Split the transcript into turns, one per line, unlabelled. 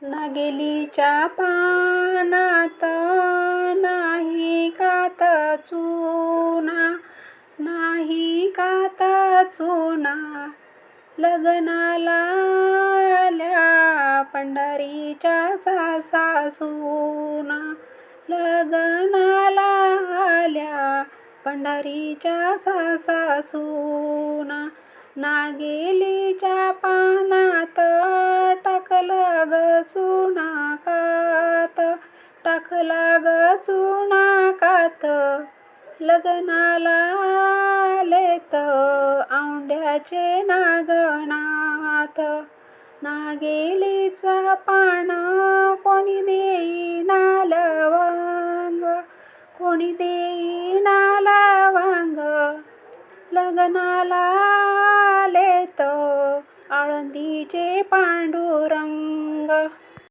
नागेलीच्या पानात नाही कात चुना, नाही कात चुना. लग्नाला आल्या पंढरीच्या सासूना, लग्नाला आल्या पंढरीच्या सासूना. नागेलीच्या पानात टाकला ग चुनाकात, टाकला ग चुनाकात. लग्नाला आलेत औंड्याचे नागनाथ. नागेलीचा पान कोणी देईना लवंग, कोणी देईना लवंग. लग्नाला आलेत आळंदीचे पांडुरंग.